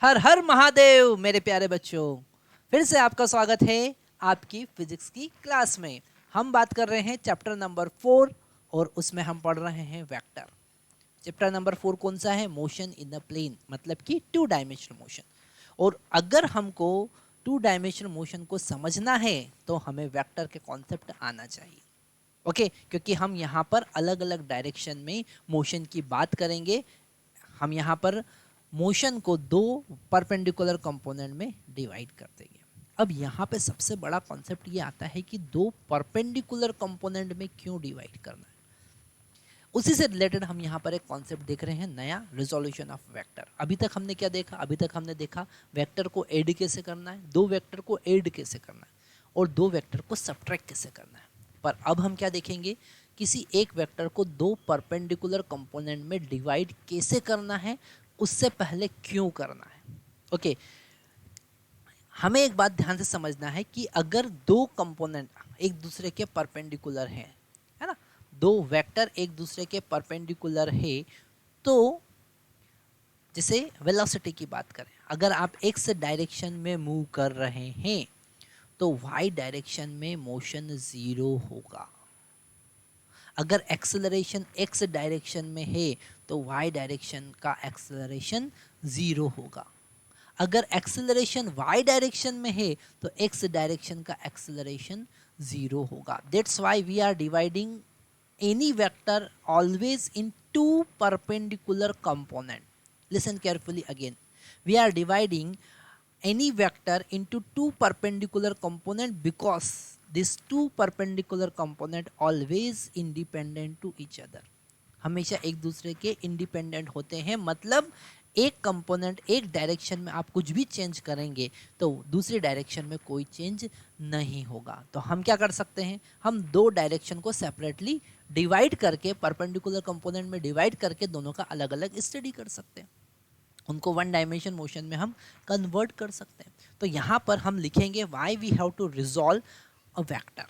हर हर महादेव मेरे प्यारे बच्चों। फिर से आपका स्वागत है आपकी फिजिक्स की क्लास में। हम बात कर रहे हैं चैप्टर नंबर 4 और उसमें हम पढ़ रहे हैं वेक्टर। चैप्टर नंबर 4 कौन सा है? मोशन इन द प्लेन, मतलब कि 2 डायमेंशनल मोशन। और अगर हमको 2 डायमेंशनल मोशन को समझना है तो हमें वेक्टर के कॉन्सेप्ट आना चाहिए। ओके, क्योंकि हम यहाँ पर अलग अलग डायरेक्शन में मोशन की बात करेंगे। हम यहाँ पर मोशन को 2 परपेंडिकुलर कंपोनेंट में डिवाइड कर देंगे। अब यहाँ पे सबसे बड़ा कॉन्सेप्ट ये आता है कि 2 परपेंडिकुलर कंपोनेंट में क्यों डिवाइड करना है। उसी से रिलेटेड हम यहाँ पर एक कॉन्सेप्ट देख रहे हैं, नया, रिजोल्यूशन ऑफ वेक्टर। अभी तक हमने क्या देखा? अभी तक हमने देखा वेक्टर को ऐड कैसे करना है, 2 वेक्टर को ऐड कैसे करना है और 2 वेक्टर को सब्ट्रैक्ट कैसे करना है। पर अब हम क्या देखेंगे? किसी एक वेक्टर को 2 परपेंडिकुलर कंपोनेंट में डिवाइड कैसे करना है, उससे पहले क्यों करना है। ओके, हमें एक बात ध्यान से समझना है कि अगर 2 कंपोनेंट एक दूसरे के परपेंडिकुलर हैं, है ना, 2 वेक्टर एक दूसरे के परपेंडिकुलर है, तो जैसे वेलोसिटी की बात करें, अगर आप एक्स डायरेक्शन में मूव कर रहे हैं तो वाई डायरेक्शन में मोशन 0 होगा। अगर एक्सेलरेशन एक्स डायरेक्शन में है तो वाई डायरेक्शन का एक्सेलरेशन 0 होगा। अगर एक्सेलरेशन वाई डायरेक्शन में है तो एक्स डायरेक्शन का एक्सेलरेशन 0 होगा। That's why we are dividing any vector always in 2 perpendicular component. Listen carefully again. We are dividing any vector into 2 perpendicular component because these 2 perpendicular component always independent to each other. हमेशा एक दूसरे के independent होते हैं, मतलब एक component एक direction में आप कुछ भी चेंज करेंगे तो दूसरी डायरेक्शन में कोई चेंज नहीं होगा। तो हम क्या कर सकते हैं? हम 2 डायरेक्शन को सेपरेटली डिवाइड करके, परपेंडिकुलर कंपोनेंट में डिवाइड करके दोनों का अलग अलग स्टडी कर सकते हैं। उनको 1 डायमेंशन मोशन में हम कन्वर्ट कर सकते हैं। तो यहाँ पर हम लिखेंगे why we have to resolve a vector.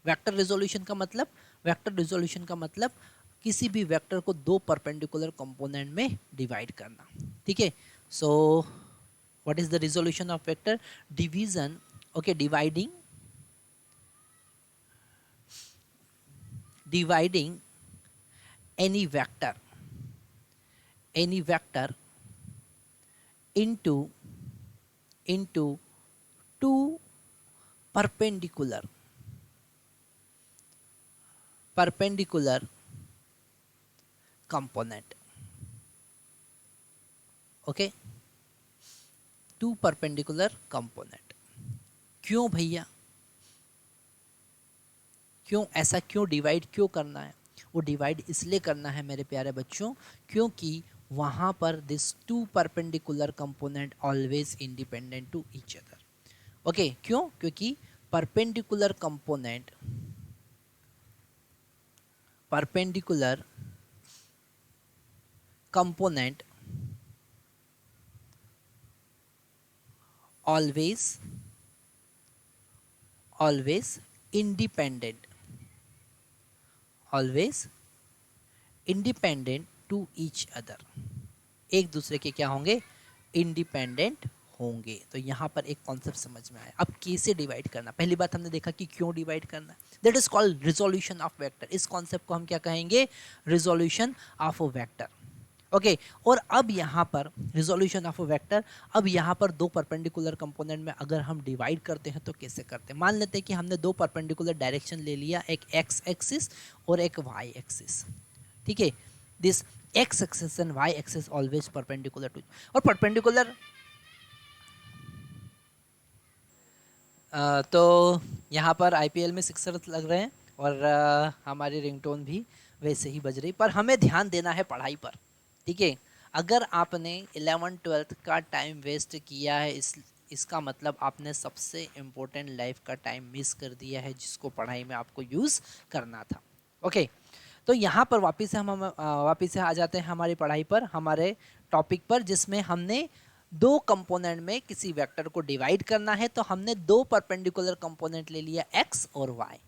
Vector resolution का मतलब, वेक्टर रिजोल्यूशन का मतलब किसी भी वेक्टर को 2 परपेंडिकुलर कंपोनेंट में डिवाइड करना। ठीक है, so what is the resolution of vector? Division. Okay, dividing any vector into two perpendicular component. Okay, 2 perpendicular component. क्यों भैया? क्यों ऐसा, क्यों डिवाइड क्यों करना है? वो डिवाइड इसलिए करना है मेरे प्यारे बच्चों क्योंकि वहां पर this 2 perpendicular component always independent to each other. Okay, क्यों? क्योंकि perpendicular component always independent to each other. एक दूसरे के क्या होंगे? इंडिपेंडेंट होंगे। तो यहाँ पर एक कॉन्सेप्ट समझ में आया। अब कैसे डिवाइड करना? पहली बात हमने देखा कि क्यों डिवाइड करना, that is called resolution of vector. इस कॉन्सेप्ट को हम क्या कहेंगे? Resolution of a vector. Okay, और अब यहाँ पर रिजोल्यूशन ऑफ अ वेक्टर, अब यहाँ पर 2 परपेंडिकुलर कंपोनेंट में अगर हम डिवाइड करते हैं तो कैसे करते हैं? मान लेते हैं कि हमने 2 परपेंडिकुलर डायरेक्शन ले लिया, एक एक्स एक्सिस और एक वाई एक्सिस। ठीक है, this X axis and Y axis always perpendicular to, और परपेंडिकुलर तो यहाँ पर आईपीएल में सिक्सर्स लग रहे हैं और हमारी रिंगटोन भी वैसे ही बज रही, पर हमें ध्यान देना है पढ़ाई पर। ठीक है, अगर आपने 11th-12th का टाइम वेस्ट किया है, इसका मतलब आपने सबसे इम्पोर्टेंट लाइफ का टाइम मिस कर दिया है जिसको पढ़ाई में आपको यूज़ करना था। ओके, तो यहाँ पर वापस से आ जाते हैं हमारी पढ़ाई पर, हमारे टॉपिक पर, जिसमें हमने 2 कंपोनेंट में किसी वेक्टर को डिवाइड करना है। तो हमने 2 परपेंडिकुलर कंपोनेंट ले लिया, एक्स और वाई।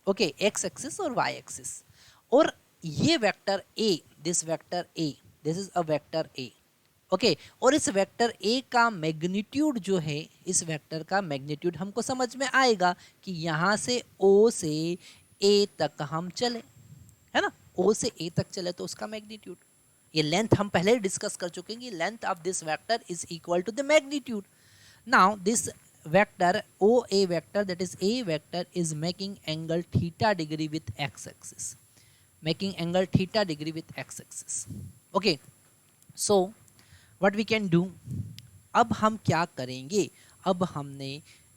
ओके, एक्स एक्सिस और वाई एक्सिस। और ये vector A, this is a vector A, okay और इस वेक्टर ए का मैग्नीट्यूड जो है, इस वेक्टर का मैग्नीट्यूड हमको समझ में आएगा कि यहाँ से ओ से ए तक हम चले, है ना, ओ से ए तक चले तो उसका मैग्नीट्यूड, ये लेंथ हम पहले ही डिस्कस कर चुके हैं कि length of this vector is equal to the magnitude. Now this vector OA vector, that is A vector, is making angle theta degree with x axis, making angle theta degree with x axis. Okay, so what we can do, अब हम क्या करेंगे, अब हमने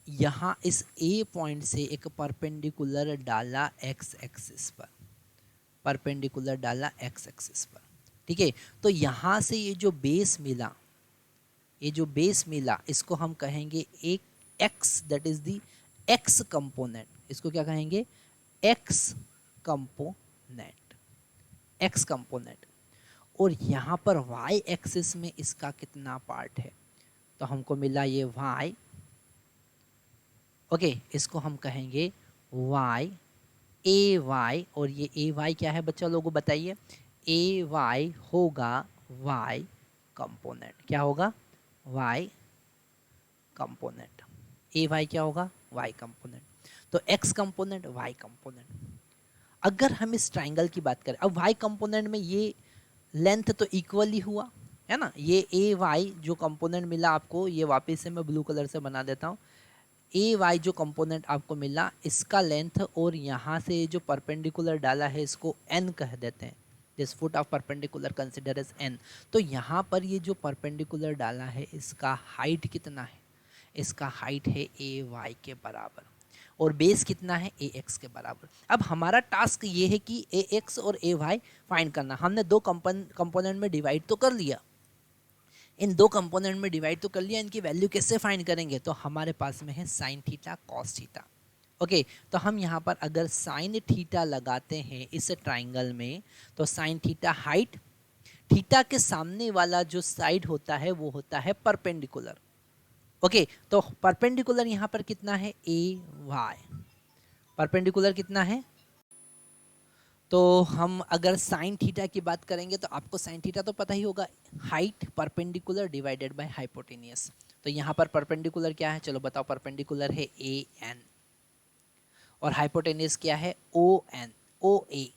यहाँ इस A point से एक परपेंडिकुलर डाला x एक्सिस पर, परपेंडिकुलर डाला x एक्सिस पर, ठीक है. तो यहाँ से ये जो बेस मिला, ये जो बेस मिला इसको हम कहेंगे एक x, that is the x component, इसको क्या कहेंगे, x कंपोनेंट, x कंपोनेंट. और यहाँ पर y एक्सिस में इसका कितना पार्ट है, तो हमको मिला ये y, ओके, इसको हम कहेंगे y ए वाई, और ये ए वाई क्या है बच्चा लोगों बताइए, ए वाई होगा y कंपोनेंट, क्या होगा y कंपोनेंट, ए वाई क्या होगा y कंपोनेंट. तो x कंपोनेंट y कंपोनेंट. अगर हम इस ट्राइंगल की बात करें, अब y कंपोनेंट में ये लेंथ तो इक्वली हुआ है ना, ये ए वाई जो कंपोनेंट मिला आपको, ये वापस से मैं ब्लू कलर से बना देता हूँ, ए वाई जो कंपोनेंट आपको मिला इसका लेंथ, और यहाँ से जो परपेंडिकुलर डाला है इसको n कह देते हैं, this foot of perpendicular consider as n. तो यहाँ पर ये जो परपेंडिकुलर डाला है इसका हाइट कितना है, इसका हाइट है ए वाई के बराबर, और बेस कितना है ए एक्स के बराबर. अब हमारा टास्क ये है कि ए एक्स और ए वाई फाइंड करना. हमने दो कंपोनेंट में डिवाइड तो कर लिया, इन दो कंपोनेंट में डिवाइड तो कर लिया, इनकी वैल्यू कैसे फाइंड करेंगे, तो हमारे पास में है sine theta cos theta. Okay, तो हम यहाँ पर अगर साइन थीटा लगाते हैं इस ट्राइंगल में, तो साइन थीटा हाइट, थीटा के सामने वाला जो साइड होता है वो होता है परपेंडिकुलर. ओके, तो परपेंडिकुलर यहाँ पर कितना है ए वाई, परपेंडिकुलर कितना है, तो हम अगर साइन थीटा की बात करेंगे तो आपको साइन थीटा तो पता ही होगा, height perpendicular divided by hypotenuse. तो यहाँ पर परपेंडिकुलर क्या है, चलो बताओ, परपेंडिकुलर है ए एन, और हाइपोटेनियस क्या है ओ एन, ओ ए.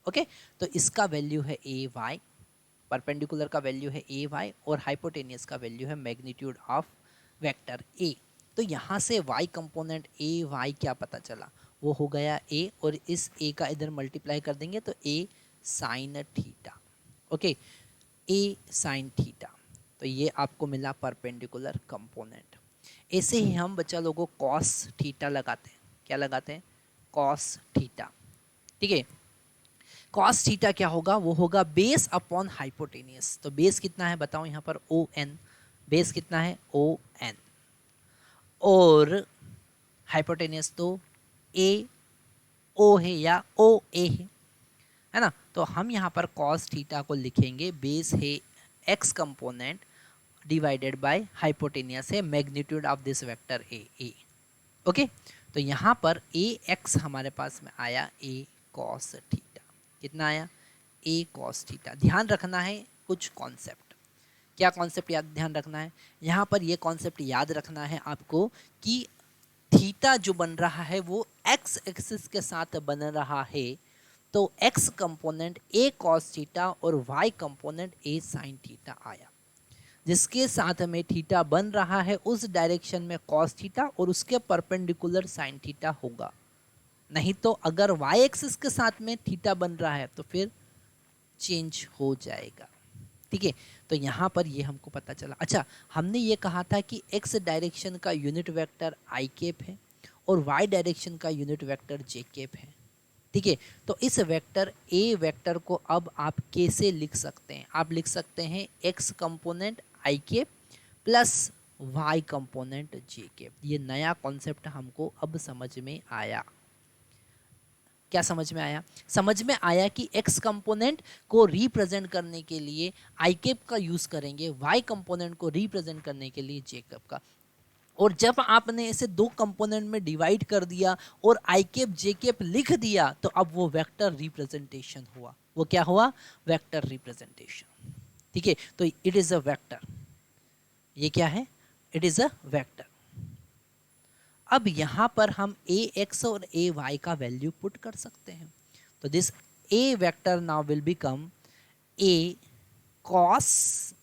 ओके, तो इसका वैल्यू है ए वाई, परपेंडिकुलर का वैल्यू है ए वाई, और हाइपोटेनियस का वैल्यू है मैग्नीट्यूड ऑफ वेक्टर ए. तो यहाँ से y कंपोनेंट ए वाई क्या पता चला, वो हो गया a, और इस a का इधर मल्टीप्लाई कर देंगे तो a sine theta. Okay, a sine theta, तो ये आपको मिला परपेंडिकुलर कंपोनेंट. ऐसे ही हम बच्चा लोगों कॉस थीटा लगाते हैं, क्या लगाते हैं, कॉस थीटा. ठीक है, कॉस थीटा क्या होगा, वो होगा बेस अपॉन हाइपोटेनियस. तो बेस कितना है बताओ यहाँ पर ओ एन, बेस कितना है ओ एन, और हाइपोटेनियस तो ए ओ है या ओ ए है ना. तो हम यहाँ पर कॉस थीटा को लिखेंगे, बेस है x component divided by hypotenuse है magnitude of this vector A A. Okay, तो यहाँ पर ए एक्स हमारे पास में आया ए कॉस थीटा, कितना आया ए कॉस थीटा. ध्यान रखना है कुछ कॉन्सेप्ट, क्या कॉन्सेप्ट याद ध्यान रखना है, यहाँ पर ये कॉन्सेप्ट याद रखना है आपको कि थीटा जो बन रहा है वो एक्स एक्सिस के साथ बन रहा है. तो x component A cos theta और y component A sine theta आया, जिसके साथ में थीटा बन रहा है उस डायरेक्शन में कॉस थीटा और उसके परपेंडिकुलर साइन थीटा होगा. नहीं तो अगर वाई एक्सिस के साथ में थीटा बन रहा है तो फिर चेंज हो जाएगा. ठीक है, तो यहाँ पर ये हमको पता चला. अच्छा, हमने ये कहा था कि एक्स डायरेक्शन का यूनिट वेक्टर आई कैप है और वाई डायरेक्शन का यूनिट वेक्टर जे कैप है. ठीक है, तो इस वेक्टर ए वेक्टर को अब आप कैसे लिख सकते हैं, आप लिख सकते हैं x component I cap plus Y component J cap. ये नया कॉन्सेप्ट हमको अब समझ में आया. क्या समझ में आया, समझ में आया कि x कंपोनेंट को रिप्रेजेंट करने के लिए आई कैप का यूज करेंगे, y कंपोनेंट को रिप्रेजेंट करने के लिए जे कैप का. और जब आपने इसे दो कंपोनेंट में डिवाइड कर दिया और आई कैप जे कैप लिख दिया तो अब वो वेक्टर रिप्रेजेंटेशन हुआ. वो क्या हुआ, वेक्टर रिप्रेजेंटेशन. ठीक है, तो इट इज अ वेक्टर, ये क्या है, इट इज अ वेक्टर। अब यहां पर हम ए एक्स और ए वाई का वैल्यू पुट कर सकते हैं, तो this A vector now will become A cos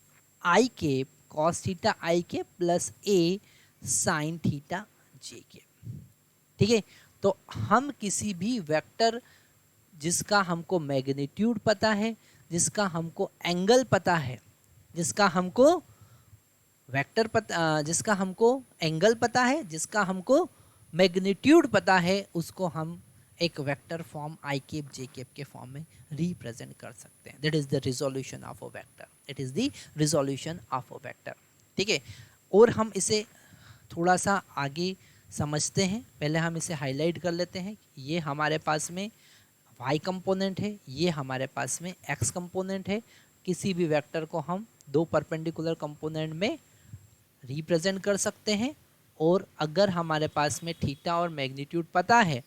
I के, कॉस थीटा आई के plus A sine theta J के। ठीक है, तो हम किसी भी वेक्टर जिसका हमको मैग्नीट्यूड पता है, जिसका हमको एंगल पता है, जिसका हमको वेक्टर पता, जिसका हमको एंगल पता है, जिसका हमको मैग्नीट्यूड पता है, उसको हम एक vector form I cap J cap के फॉर्म में रिप्रेजेंट कर सकते हैं। That is the resolution of a vector, it is the resolution of a vector. ठीक है, और हम इसे थोड़ा सा आगे समझते हैं, पहले हम इसे हाईलाइट कर लेते हैं। ये हमारे पास में y कंपोनेंट है, ये हमारे पास में x कंपोनेंट है। किसी भी वेक्टर को हम दो परपेंडिकुलर कंपोनेंट में रिप्रेजेंट कर सकते हैं, और अगर हमारे पास में थीटा और मैग्नीट्यूड पता है,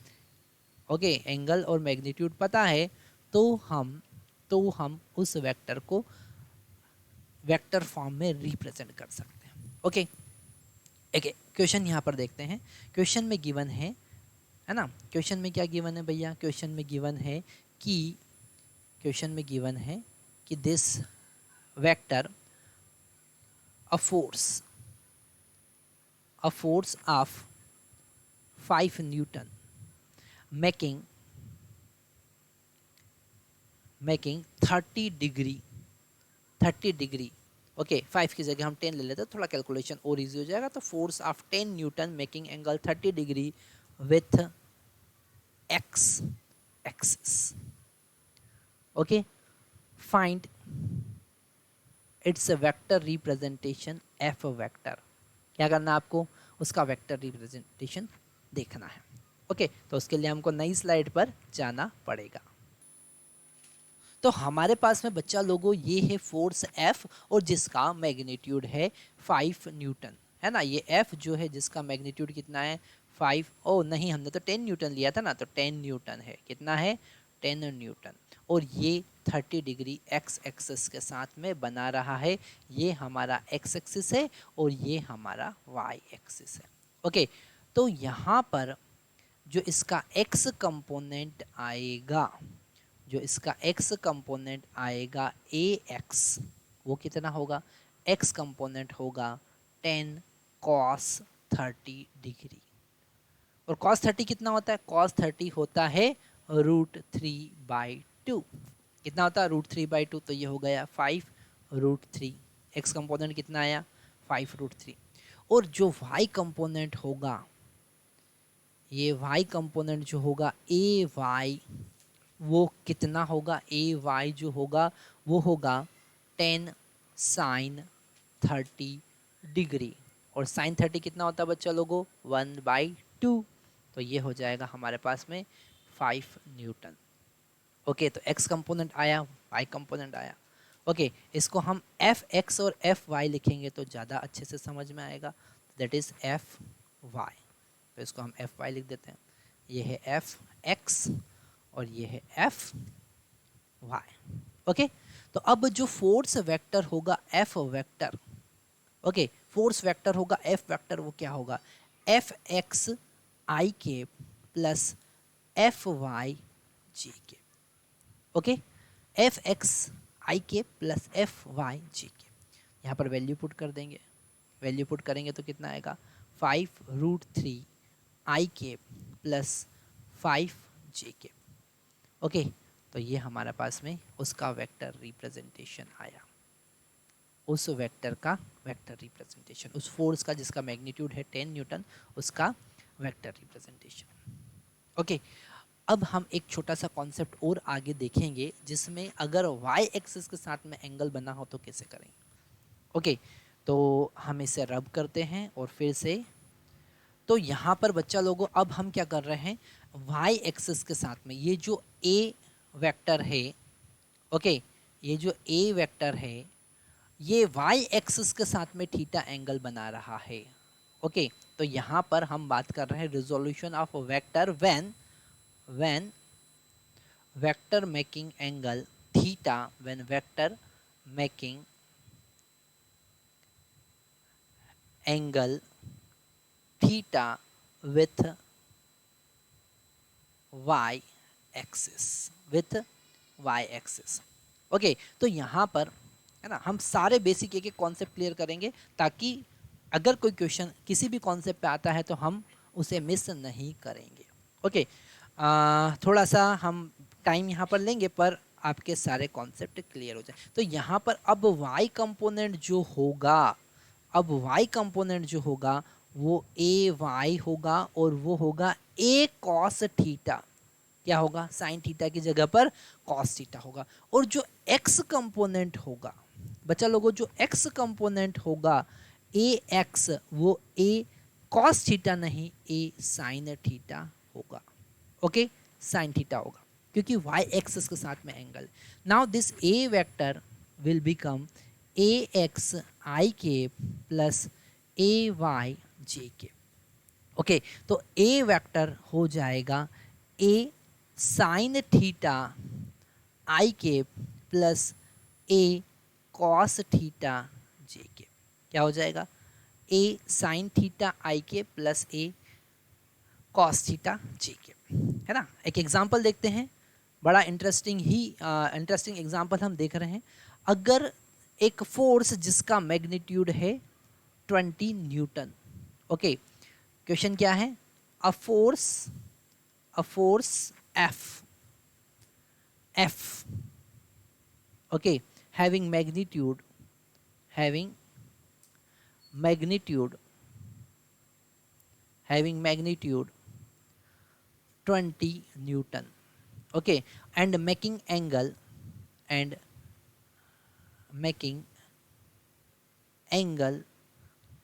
ओके, एंगल और मैग्नीट्यूड पता है, तो हम उस वेक्टर को वेक्टर फॉर्म में रिप्रेजेंट कर सकते हैं। ओके, एक क्वेश्चन यहाँ पर देखते हैं। क्वेश्चन में गिवन है ना, क्वेश्चन में क्या गिवन है भैया, क्वेश्चन में गिवन है कि this vector a force of 5 Newton making 30 degree, okay 5 की जगह हम 10 ले लेते हैं, थोड़ा कैलकुलेशन और इजी हो जाएगा। तो force of 10 Newton making angle 30 degree with x axis. Okay, find it's a vector representation f vector. क्या करना है आपको, उसका वेक्टर रिप्रेजेंटेशन देखना है। ओके, तो उसके लिए हमको नई स्लाइड पर जाना पड़ेगा। तो हमारे पास में बच्चा लोगों ये है फोर्स F और जिसका मैग्नीट्यूड है 5 न्यूटन, है ना। ये F जो है जिसका मैग्नीट्यूड कितना है 5, ओ नहीं हमने तो 10 न्यूटन लिया था ना, तो 10 न्यूटन है, कितना है 10 न्यूटन। और ये 30 डिग्री x एक्सिस के साथ में बना रहा है, ये हमारा x एक्सिस है और ये हमारा y एक्सिस है। ओके, तो यहाँ पर जो इसका x कंपोनेंट आएगा, जो इसका x कंपोनेंट आएगा ax, वो कितना होगा, x कंपोनेंट होगा 10 cos 30 डिग्री। और cos 30 कितना होता है, cos 30 होता है √3/2। कितना होता है √3/2, तो ये हो गया 5√3। x कंपोनेंट कितना आया 5√3। और जो y कंपोनेंट होगा, ये y कंपोनेंट जो होगा ay, वो कितना होगा, ay जो होगा वो होगा 10 sin 30 डिग्री। और sin 30 कितना होता है बच्चा लोगों 1/2, तो ये हो जाएगा हमारे पास में 5 न्यूटन। ओके, तो x कंपोनेंट आया, y कंपोनेंट आया। ओके, इसको हम fx और fy लिखेंगे तो ज़्यादा अच्छे से समझ में आएगा, दैट इज fy। तो इसको हम fy लिख देते हैं, ये है fx और ये है fy। ओके, तो अब जो फोर्स वेक्टर होगा f vector, okay, force vector होगा f वेक्टर, वो क्या होगा fx i के प्लस fy j के। ओके, fx i के प्लस fy j के, यहाँ पर वैल्यू पुट कर देंगे, वैल्यू पुट करेंगे तो कितना आएगा 5√3 i के प्लस 5 j के। ओके, तो ये हमारे पास में उसका वेक्टर रिप्रेजेंटेशन आया, उस वेक्टर का वेक्टर रिप्रेजेंटेशन, उस फोर्स का जिसका मैग्नीट्यूड है 10 न्यूटन, उसका वेक्टर रिप्रेजेंटेशन। ओके, अब हम एक छोटा सा कॉन्सेप्ट और आगे देखेंगे, जिसमें अगर y एक्सिस के साथ में एंगल बना हो तो कैसे करेंगे। ओके, तो हम इसे रब करते हैं और फिर से, तो यहाँ पर बच्चा लोगों अब हम क्या कर रहे हैं, y एक्सिस के साथ में ये जो a वेक्टर है, ओके, ये जो a वेक्टर है ये y एक्सिस के साथ में थीटा एंगल बना रहा है। ओके, तो यहाँ पर हम बात कर रहे हैं resolution of vector when vector making angle theta, when vector making angle theta with y axis, with y axis. Okay, तो यहाँ पर है ना हम सारे बेसिक एक एक कॉन्सेप्ट क्लियर करेंगे, ताकि अगर कोई क्वेश्चन किसी भी कॉन्सेप्ट पे आता है तो हम उसे मिस नहीं करेंगे। ओके, थोड़ा सा हम टाइम यहाँ पर लेंगे पर आपके सारे कॉन्सेप्ट क्लियर हो जाए। तो यहाँ पर अब y कंपोनेंट जो होगा, अब y कंपोनेंट जो होगा वो ए वाई होगा और वो होगा ए कॉस थीटा। क्या होगा? साइन थीटा की जगह पर कॉस थीटा होगा। और जो x कंपोनेंट होगा बच्चा लोगों, जो x कंपोनेंट होगा ए एक्स, वो ए कॉस थीटा नहीं, ए साइन थीटा होगा। ओके, साइन थीटा होगा क्योंकि y एक्सिस के साथ में angle. Now this a vector will become A x I के प्लस ए वाई जे के। ओके, तो a वेक्टर हो जाएगा a साइन थीटा आई के plus a cos theta J के। क्या हो जाएगा? a साइन थीटा आई के plus a cos theta J के, है ना। एक एग्जांपल देखते हैं, बड़ा इंटरेस्टिंग एग्जांपल हम देख रहे हैं। अगर एक फोर्स जिसका मैग्नीट्यूड है 20 न्यूटन। ओके, क्वेश्चन क्या है? A force F, okay, having magnitude 20 Newton, okay, and making angle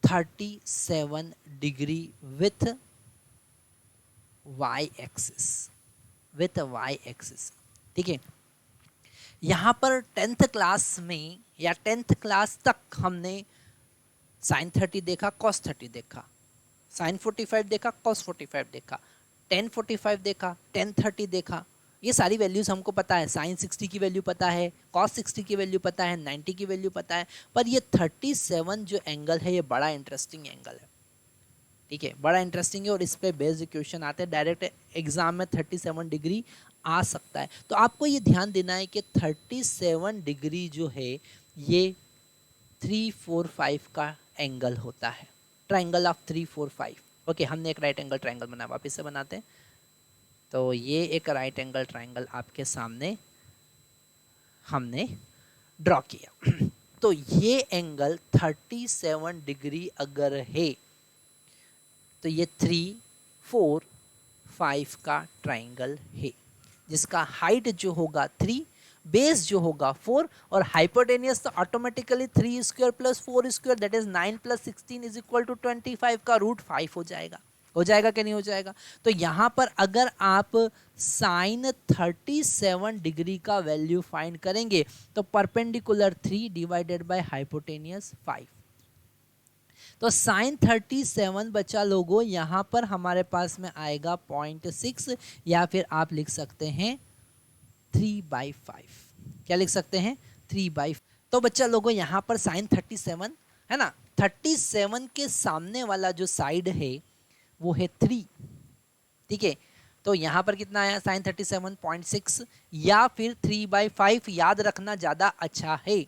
37 degree with y axis, ठीक है। यहाँ पर 10th क्लास में या 10th क्लास तक हमने साइन 30 देखा, कॉस 30 देखा, साइन 45 देखा, कॉस 45 देखा, टेन 45 देखा, टेन 30 देखा। ये सारी वैल्यूज हमको पता है, साइन 60 की वैल्यू पता है, कॉस 60 की वैल्यू पता है, 90 की वैल्यू पता है। पर ये 37 जो एंगल है ये बड़ा इंटरेस्टिंग एंगल है, ठीक है, बड़ा इंटरेस्टिंग है। और इस पे बेस्ड क्वेश्चन आते हैं, डायरेक्ट एग्जाम में 37 डिग्री आ सकता है। तो आपको ये ध्यान देना है कि 37 डिग्री जो है ये 3-4-5 का एंगल होता है, ट्राइंगल ऑफ 3-4-5। ओके, हमने एक राइट एंगल ट्राइंगल बनाया, वापस से बनाते हैं। तो ये एक राइट एंगल ट्राइंगल आपके सामने हमने ड्रॉ किया। तो ये एंगल 37 डिग्री अगर है तो ये 3-4-5 का ट्राइंगल है, जिसका हाइट जो होगा 3, बेस जो होगा 4 और हाइपोटेनियस तो automatically 3 square plus 4 square that is 9 plus 16 is equal to 25 का रूट 5 हो जाएगा। हो जाएगा कि नहीं हो जाएगा? तो यहाँ पर अगर आप साइन 37 डिग्री का वैल्यू फाइंड करेंगे तो परपेंडिकुलर 3 डिवाइडेड बाय हाइपोटेनियस 5। तो साइन 37 बच्चा लोगों यहाँ पर हमारे पास में आएगा 0.6 या फिर आप लिख सकते हैं 3/5। क्या लिख सकते हैं? 3/5। तो बच्चा लोगों यहाँ पर साइन 37 है ना, 37 के सामने वाला जो साइड है वो है 3, ठीक है। तो यहाँ पर कितना आया? साइन 37.6 या फिर 3/5 याद रखना ज़्यादा अच्छा है।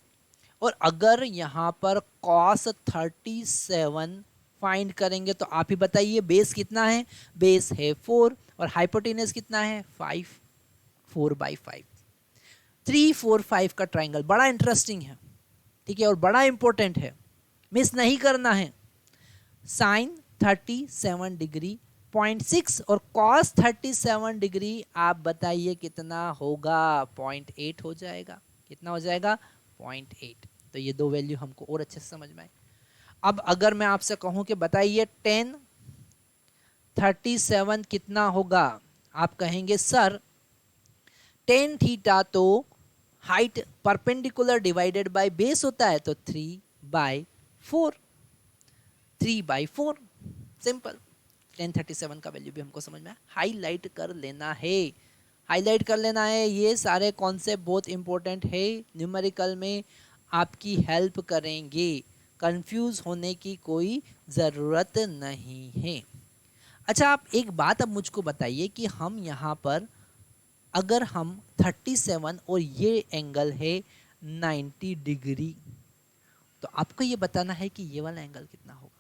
और अगर यहाँ पर cos 37 फाइंड करेंगे तो आप ही बताइए बेस कितना है? बेस है 4 और हाइपोटेनस कितना है? 5, 4/5। 3-4-5 का ट्राइंगल बड़ा इंटरेस्टिंग है, ठीक है, और बड़ा इंपॉर्टेंट है, मिस नहीं करना है। साइन 37 डिग्री 0.6 और cos 37 डिग्री आप बताइए कितना होगा? 0.8 हो जाएगा। कितना हो जाएगा? 0.8। तो ये दो वैल्यू हमको और अच्छे से समझ में आए। अब अगर मैं आपसे कहूं कि बताइए tan 37 कितना होगा, आप कहेंगे सर tan थीटा तो height perpendicular divided by base होता है, तो 3/4। 3/4 सिंपल। tan 37 का वैल्यू भी हमको समझ में आया। हाईलाइट कर लेना है, हाईलाइट कर लेना है। ये सारे कॉन्सेप्ट बहुत इंपॉर्टेंट है, न्यूमेरिकल में आपकी हेल्प करेंगे। कंफ्यूज होने की कोई ज़रूरत नहीं है। अच्छा, आप एक बात अब मुझको बताइए कि हम यहाँ पर अगर हम 37 और ये एंगल है 90 डिग्री, तो आपको ये बताना है कि ये वाला एंगल कितना होगा।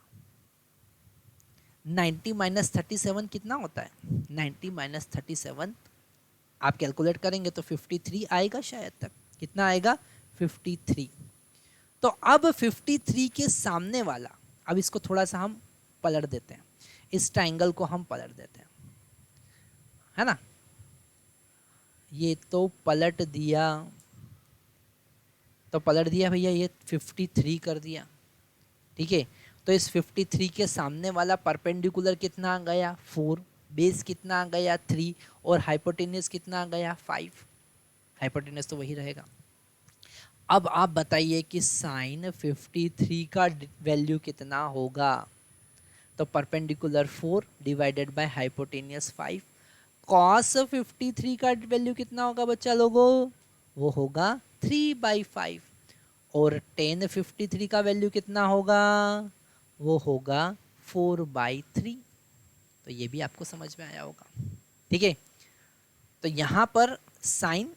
90 माइनस 37 कितना होता है? 90 माइनस 37 आप कैलकुलेट करेंगे तो 53 आएगा शायद तक। कितना आएगा? 53। तो अब 53 के सामने वाला, अब इसको थोड़ा सा हम पलट देते हैं, इस ट्राइंगल को हम पलट देते हैं, है ना। ये तो पलट दिया, तो पलट दिया भैया, ये 53 कर दिया, ठीक है। तो इस 53 के सामने वाला परपेंडिकुलर कितना आ गया? 4, बेस कितना आ गया? 3, और हाइपोटेन्यूस कितना आ गया? 5। हाइपोटेन्यूस तो वही रहेगा। अब आप बताइए कि साइन 53 का वैल्यू कितना होगा? तो perpendicular 4 divided by hypotenuse 5। Cos 53 का वैल्यू कितना होगा बच्चा लोगों? वो होगा 3/5। और टेन 53 का वैल्यू कितना होगा? वो होगा 4/3। तो ये भी आपको समझ में आया होगा, ठीक है। तो यहाँ पर साइन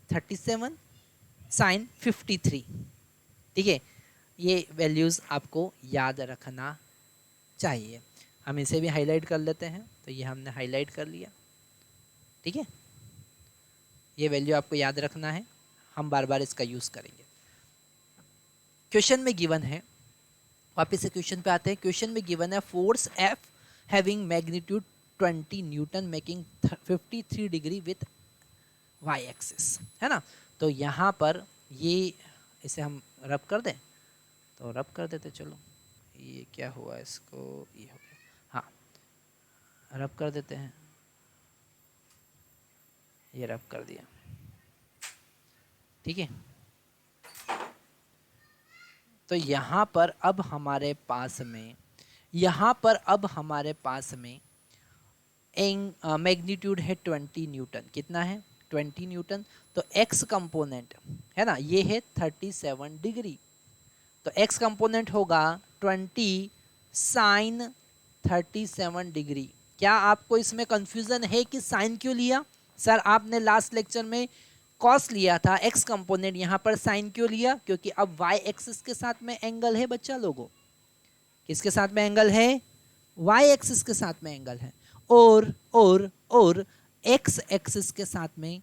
37, साइन 53, ठीक है, ये वैल्यूज़ आपको याद रखना चाहिए। हम इसे भी हाईलाइट कर लेते हैं, तो ये हमने हाईलाइट कर लिया, ठीक है। ये वैल्यू आपको याद रखना है, हम बार बार इसका यूज़ करेंगे। क्वेश्चन में गिवन है, वापस से क्वेश्चन पे आते हैं। क्वेश्चन में गिवन है force F having magnitude 20 Newton making 53 degree with y axis, है ना। तो यहाँ पर ये, इसे हम रब कर दें, तो रब कर देते, चलो ये क्या हुआ, इसको ये हो गया, हाँ रब कर देते हैं, ये रब कर दिया, ठीक है। तो यहाँ पर अब हमारे पास में, यहाँ पर अब हमारे पास में मैग्नीट्यूड है 20 न्यूटन। कितना है? 20 न्यूटन। तो x कंपोनेंट है ना, ये है 37 डिग्री। तो x कंपोनेंट होगा 20 साइन 37 डिग्री। क्या आपको इसमें कंफ्यूजन है कि साइन क्यों लिया? सर आपने लास्ट लेक्चर में कॉस लिया था, x कंपोनेंट, यहाँ पर साइन क्यों लिया? क्योंकि अब y एक्सिस के साथ में एंगल है बच्चा लोगों। किसके साथ में एंगल है? y एक्सिस के साथ में एंगल है। और x एक्सिस के साथ में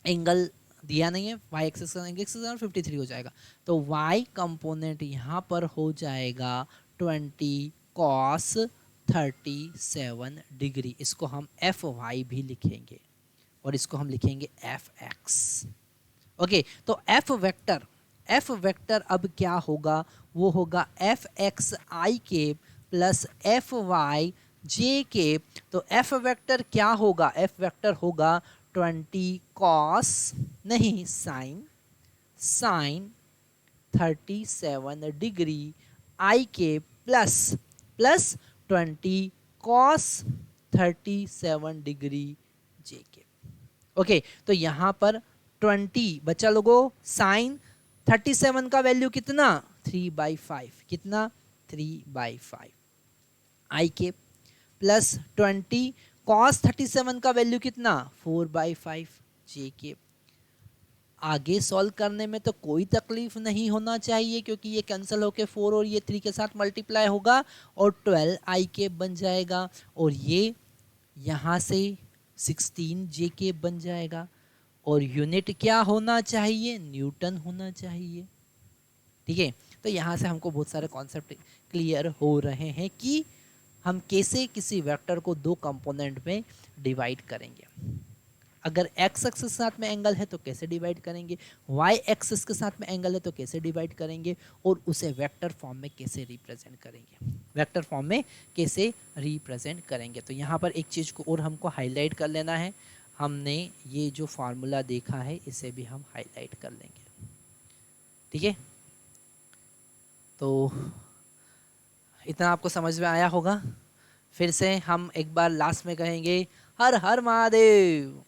एंगल दिया नहीं है, y एक्सिस का एंगल 53 हो जाएगा। तो y कंपोनेंट यहाँ पर हो जाएगा 20 cos 37 डिग्री। इसको हम fy भी लिखेंगे और इसको हम लिखेंगे fx। ओके, तो f वेक्टर अब क्या होगा? वो होगा fx i के प्लस fy j के। तो f वेक्टर क्या होगा? f वेक्टर होगा 20 cos नहीं साइन 37 डिग्री i के प्लस 20 cos 37 डिग्री j के। ओके, तो यहाँ पर 20 बच्चा लोगों, साइन 37 का वैल्यू कितना? 3/5। कितना? 3/5 i के प्लस 20 cos 37 का वैल्यू कितना? 4/5 j के। आगे सॉल्व करने में तो कोई तकलीफ नहीं होना चाहिए, क्योंकि ये कैंसिल होके 4 और ये 3 के साथ मल्टीप्लाई होगा और 12 i के बन जाएगा, और ये यहाँ से 16 j के बन जाएगा। और यूनिट क्या होना चाहिए? न्यूटन होना चाहिए, ठीक है। तो यहाँ से हमको बहुत सारे कॉन्सेप्ट क्लियर हो रहे हैं कि हम कैसे किसी वेक्टर को दो कंपोनेंट में डिवाइड करेंगे। अगर x एक्सिस के साथ में एंगल है तो कैसे डिवाइड करेंगे, y एक्सिस के साथ में एंगल है तो कैसे डिवाइड करेंगे, और उसे वेक्टर फॉर्म में कैसे रिप्रेजेंट करेंगे, तो यहाँ पर एक चीज़ को और हमको हाईलाइट कर लेना है। हमने ये जो फार्मूला देखा है इसे भी हम हाईलाइट कर लेंगे, ठीक है। तो इतना आपको समझ में आया होगा। फिर से हम एक बार लास्ट में कहेंगे, हर हर महादेव।